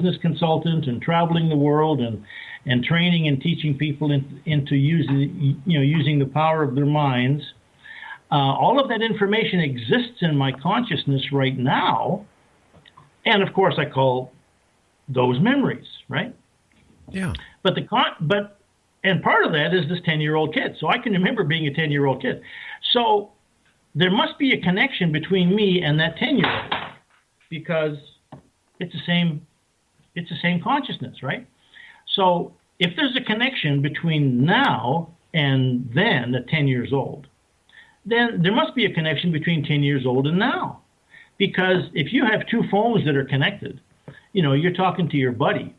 business consultant and traveling the world and training and teaching people into using the power of their minds. All of that information exists in my consciousness right now. And of course, I call those memories, right? Yeah. And part of that is this 10-year-old kid. So I can remember being a 10-year-old kid. So there must be a connection between me and that 10-year-old because it's the same consciousness, right? So if there's a connection between now and then at 10 years old, then there must be a connection between 10 years old and now. Because if you have two phones that are connected, you're talking to your buddy.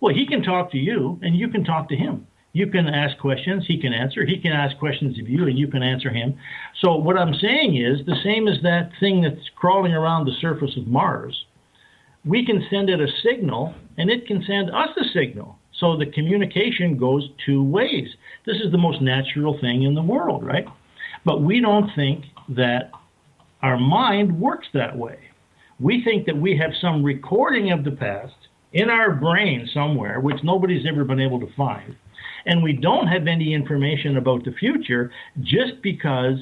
Well, he can talk to you and you can talk to him. You can ask questions, he can answer. He can ask questions of you and you can answer him. So what I'm saying is the same as that thing that's crawling around the surface of Mars. We can send it a signal and it can send us a signal. So the communication goes two ways. This is the most natural thing in the world, right? But we don't think that our mind works that way. We think that we have some recording of the past in our brain somewhere, which nobody's ever been able to find. And we don't have any information about the future just because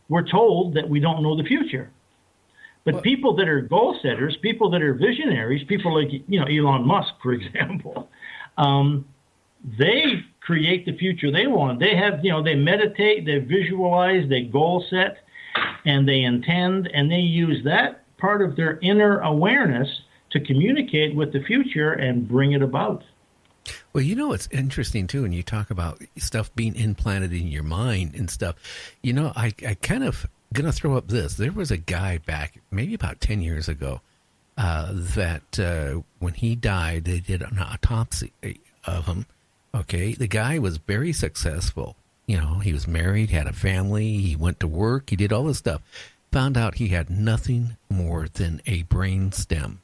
we're told that we don't know the future. But people that are goal setters, people that are visionaries, people like Elon Musk, for example, they create the future they want. They have, they meditate, they visualize, they goal set, and they intend, and they use that part of their inner awareness to communicate with the future and bring it about. Well, it's interesting, too, when you talk about stuff being implanted in your mind and stuff. I kind of going to throw up this. There was a guy back maybe about 10 years ago that when he died, they did an autopsy of him. Okay, the guy was very successful. He was married, had a family, he went to work, he did all this stuff. Found out he had nothing more than a brain stem.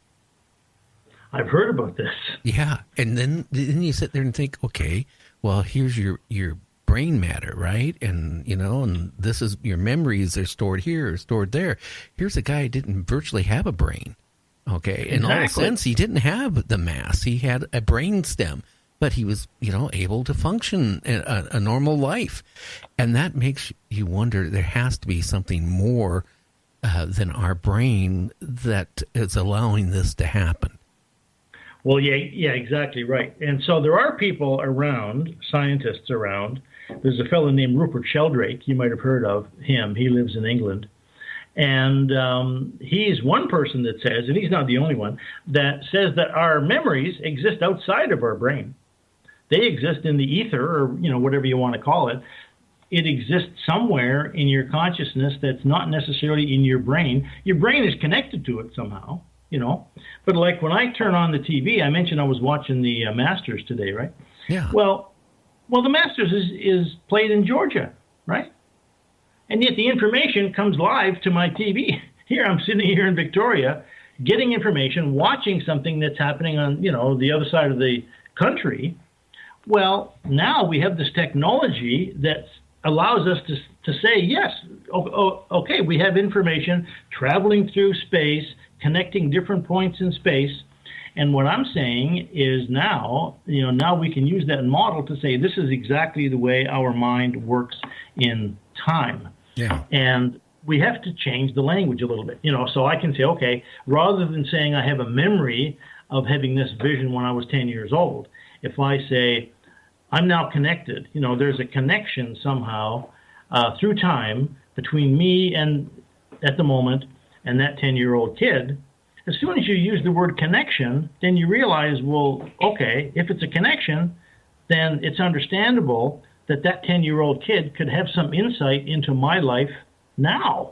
I've heard about this. Yeah, and then you sit there and think, okay, well, here's your brain matter, right? And and this is your memories are stored here or stored there. Here's a guy who didn't virtually have a brain. Okay, in all sense, he didn't have the mass. He had a brain stem, but he was able to function a normal life, and that makes you wonder. There has to be something more than our brain that is allowing this to happen. Well, yeah, exactly right. And so there are people around, scientists around. There's a fellow named Rupert Sheldrake. You might have heard of him. He lives in England. And he's one person that says, and he's not the only one, that says that our memories exist outside of our brain. They exist in the ether, or whatever you want to call it. It exists somewhere in your consciousness that's not necessarily in your brain. Your brain is connected to it somehow. But like when I turn on the TV, I mentioned I was watching the Masters today, right? Yeah. Well, the Masters is played in Georgia, right? And yet the information comes live to my TV. Here I'm sitting here in Victoria, getting information, watching something that's happening on, the other side of the country. Well, now we have this technology that allows us to say, yes, okay, we have information traveling through space, connecting different points in space. And what I'm saying is now we can use that model to say this is exactly the way our mind works in time. Yeah. And we have to change the language a little bit, so I can say, okay, rather than saying I have a memory of having this vision when I was 10 years old, if I say I'm now connected, there's a connection somehow through time between me and at the moment and that 10-year-old kid. As soon as you use the word connection, then you realize, well, okay, if it's a connection, then it's understandable that 10-year-old kid could have some insight into my life now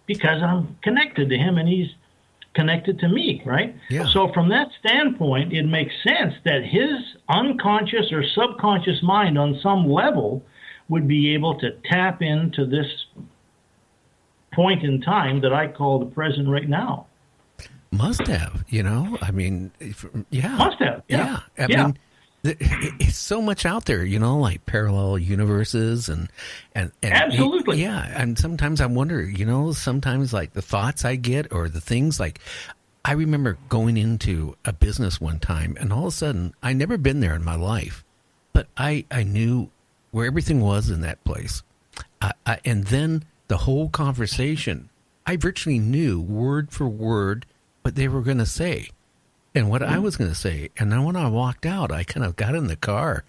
because I'm connected to him and he's connected to me, right? Yeah. So from that standpoint, it makes sense that his unconscious or subconscious mind on some level would be able to tap into this point in time that I call the present right now. Must have, I mean, yeah. Must have, yeah. I mean, it's so much out there, like parallel universes and absolutely. And sometimes I wonder, sometimes like the thoughts I get or the things like I remember going into a business one time, and all of a sudden, I'd never been there in my life, but I knew where everything was in that place. And then the whole conversation, I virtually knew word for word what they were going to say and what I was going to say. And then when I walked out, I kind of got in the car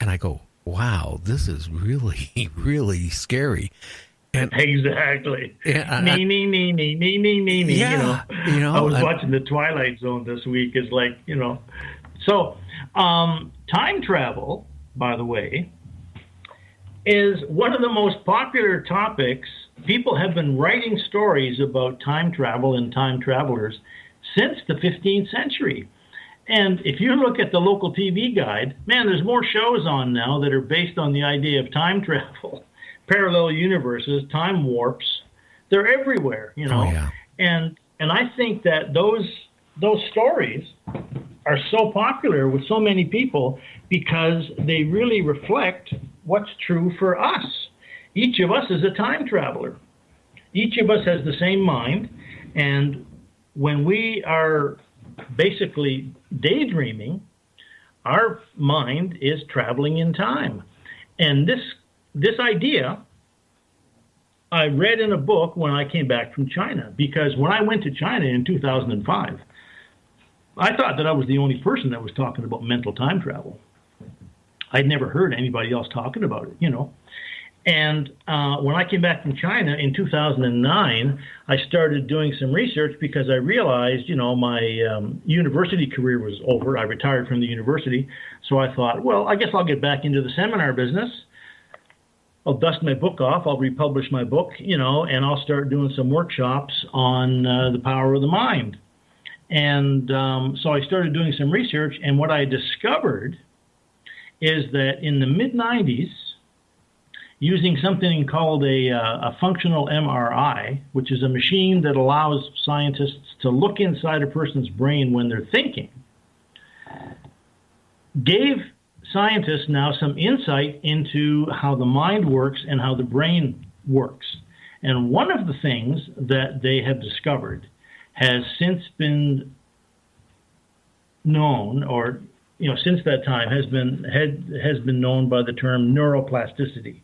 and I go, wow, this is really, really scary. And exactly. Yeah, me. Yeah, I was watching The Twilight Zone this week. Is like, So, time travel, by the way, is one of the most popular topics. People have been writing stories about time travel and time travelers since the 15th century. And if you look at the local TV guide, man, there's more shows on now that are based on the idea of time travel, parallel universes, time warps. They're everywhere, Oh, yeah. And I think that those stories are so popular with so many people because they really reflect what's true for us. Each of us is a time traveler. Each of us has the same mind, and when we are basically daydreaming, our mind is traveling in time. And this idea I read in a book when I came back from China, because when I went to China in 2005, I thought that I was the only person that was talking about mental time travel. I'd never heard anybody else talking about it, And when I came back from China in 2009, I started doing some research because I realized, my university career was over. I retired from the university. So I thought, well, I guess I'll get back into the seminar business. I'll dust my book off. I'll republish my book, and I'll start doing some workshops on the power of the mind. And so I started doing some research. And what I discovered is that in the mid-90s, using something called a functional MRI, which is a machine that allows scientists to look inside a person's brain when they're thinking, gave scientists now some insight into how the mind works and how the brain works. And one of the things that they have discovered has since been known, or since that time has been known by the term neuroplasticity.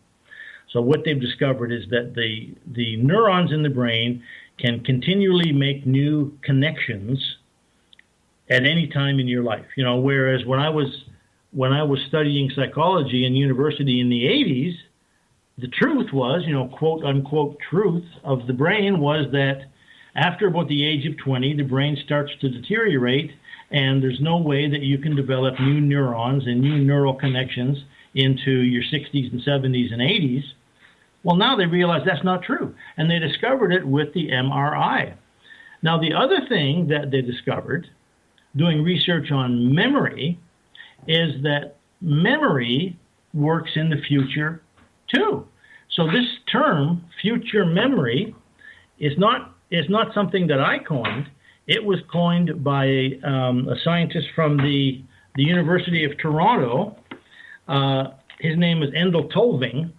So what they've discovered is that the neurons in the brain can continually make new connections at any time in your life. Whereas when I was studying psychology in university in the 80s, the truth was, quote unquote truth of the brain was that after about the age of 20, the brain starts to deteriorate, and there's no way that you can develop new neurons and new neural connections into your 60s and 70s and 80s. Well, now they realize that's not true, and they discovered it with the MRI. Now, the other thing that they discovered, doing research on memory, is that memory works in the future too. So this term, future memory, is not something that I coined. It was coined by a scientist from the University of Toronto. His name is Endel Tolving,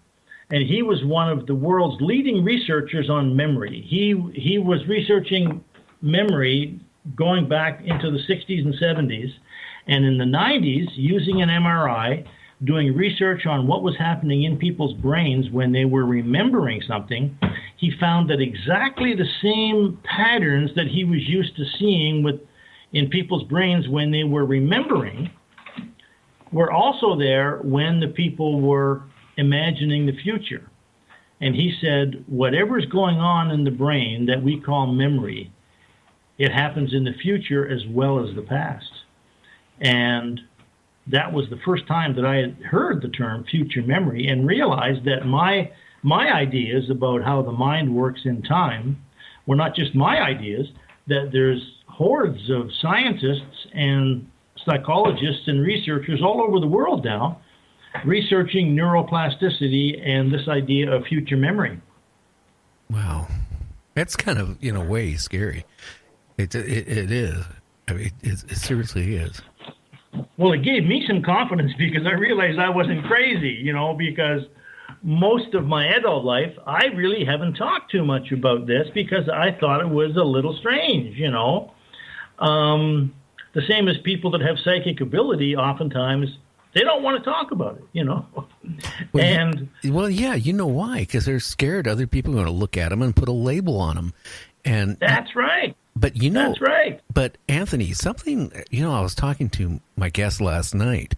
and he was one of the world's leading researchers on memory. He was researching memory going back into the 60s and 70s, and in the 90s, using an MRI, doing research on what was happening in people's brains when they were remembering something, he found that exactly the same patterns that he was used to seeing in people's brains when they were remembering were also there when the people were imagining the future. And he said, whatever's going on in the brain that we call memory, it happens in the future as well as the past. And that was the first time that I had heard the term future memory and realized that my ideas about how the mind works in time were not just my ideas, that there's hordes of scientists and psychologists and researchers all over the world now researching neuroplasticity and this idea of future memory. Wow. That's kind of, in a way, scary. It is. I mean, it seriously is. Well, it gave me some confidence because I realized I wasn't crazy, because most of my adult life, I really haven't talked too much about this because I thought it was a little strange, The same as people that have psychic ability, oftentimes they don't want to talk about it, you know. Well, And well, yeah, you know why? Because they're scared other people are going to look at them and put a label on them. And that's right. but you know, That's right. But Anthony, something, you know, I was talking to my guest last night,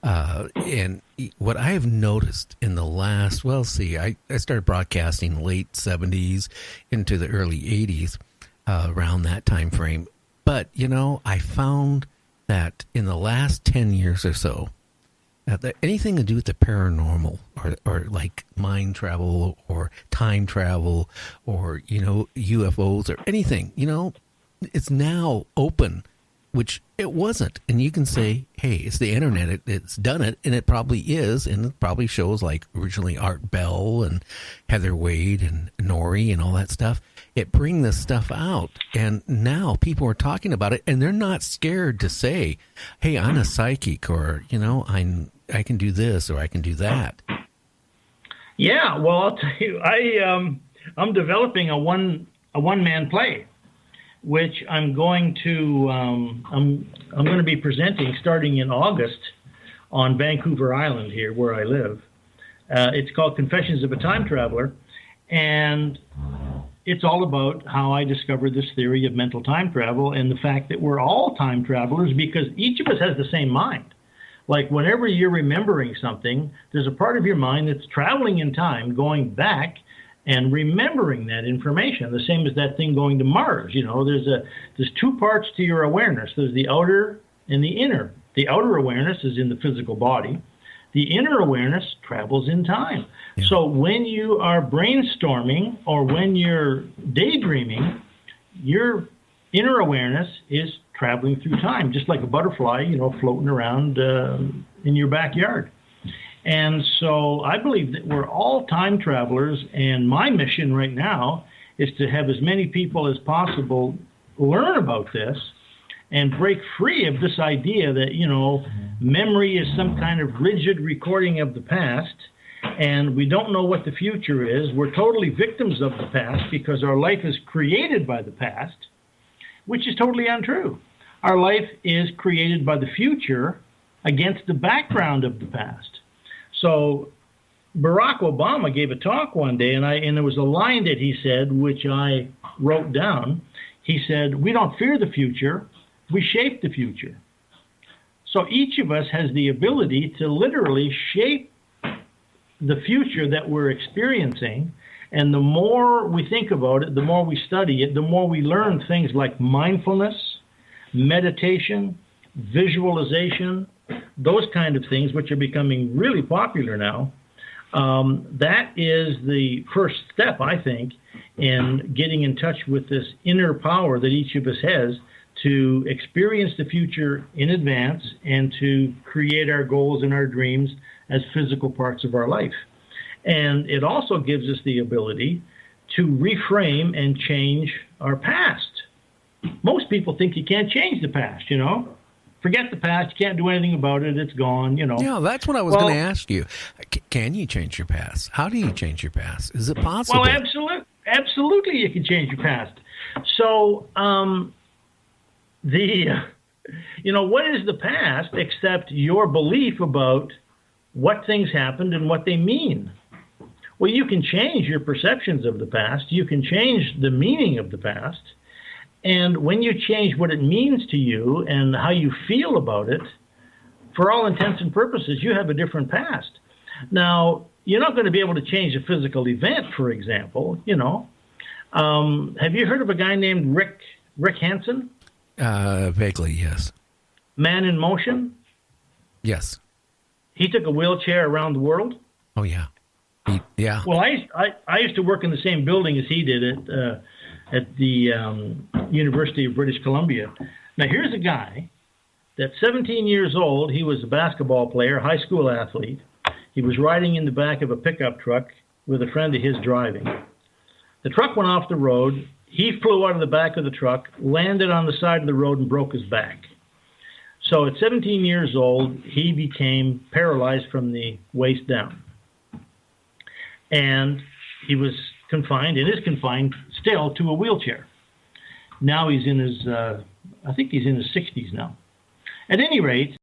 and what I have noticed in the last, well, see, I started broadcasting late 70s into the early 80s, around that time frame. But, you know, I found that in the last 10 years or so, anything to do with the paranormal or like mind travel or time travel or, you know, UFOs or anything, you know, it's now open, which it wasn't. And you can say, hey, it's the internet. It's done it. And it probably is. And it probably shows like originally Art Bell and Heather Wade and Nori and all that stuff. It bring this stuff out. And now people are talking about it and they're not scared to say, hey, I'm a psychic, or, you know, I can do this or I can do that. Yeah, well, I'll tell you, I'm developing a one-man play, which I'm going to I'm going to be presenting starting in August on Vancouver Island here where I live. It's called Confessions of a Time Traveler, and it's all about how I discovered this theory of mental time travel and the fact that we're all time travelers because each of us has the same mind. Like whenever you're remembering something, there's a part of your mind that's traveling in time, going back and remembering that information. The same as that thing going to Mars. You know, there's two parts to your awareness. There's the outer and the inner. The outer awareness is in the physical body. The inner awareness travels in time. Yeah. So when you are brainstorming or when you're daydreaming, your inner awareness is traveling through time, just like a butterfly, you know, floating around in your backyard. And so I believe that we're all time travelers, and my mission right now is to have as many people as possible learn about this and break free of this idea that, you know, memory is some kind of rigid recording of the past, and we don't know what the future is. We're totally victims of the past because our life is created by the past, which is totally untrue. Our life is created by the future against the background of the past. So Barack Obama gave a talk one day, and there was a line that he said, which I wrote down. He said, "We don't fear the future, we shape the future." So each of us has the ability to literally shape the future that we're experiencing. And the more we think about it, the more we study it, the more we learn things like mindfulness, meditation, visualization, those kind of things, which are becoming really popular now. That is the first step, I think, in getting in touch with this inner power that each of us has to experience the future in advance and to create our goals and our dreams as physical parts of our life. And it also gives us the ability to reframe and change our past. Most people think you can't change the past, you know. Forget the past. You can't do anything about it. It's gone, you know. Yeah, that's what I was going to ask you. Can you change your past? How do you change your past? Is it possible? Well, absolutely you can change your past. So, you know, what is the past except your belief about what things happened and what they mean? Well, you can change your perceptions of the past. You can change the meaning of the past. And when you change what it means to you and how you feel about it, for all intents and purposes, you have a different past. Now, you're not going to be able to change a physical event, for example, you know. Have you heard of a guy named Rick Hansen? Vaguely, yes. Man in Motion? Yes. He took a wheelchair around the world. Oh, yeah. Yeah. Well, I used to work in the same building as he did at the University of British Columbia. Now, here's a guy that's 17 years old. He was a basketball player, high school athlete. He was riding in the back of a pickup truck with a friend of his driving. The truck went off the road. He flew out of the back of the truck, landed on the side of the road, and broke his back. So at 17 years old, he became paralyzed from the waist down. And he was confined, and is confined still, to a wheelchair. Now he's in his I think he's in his 60s now. At any rate,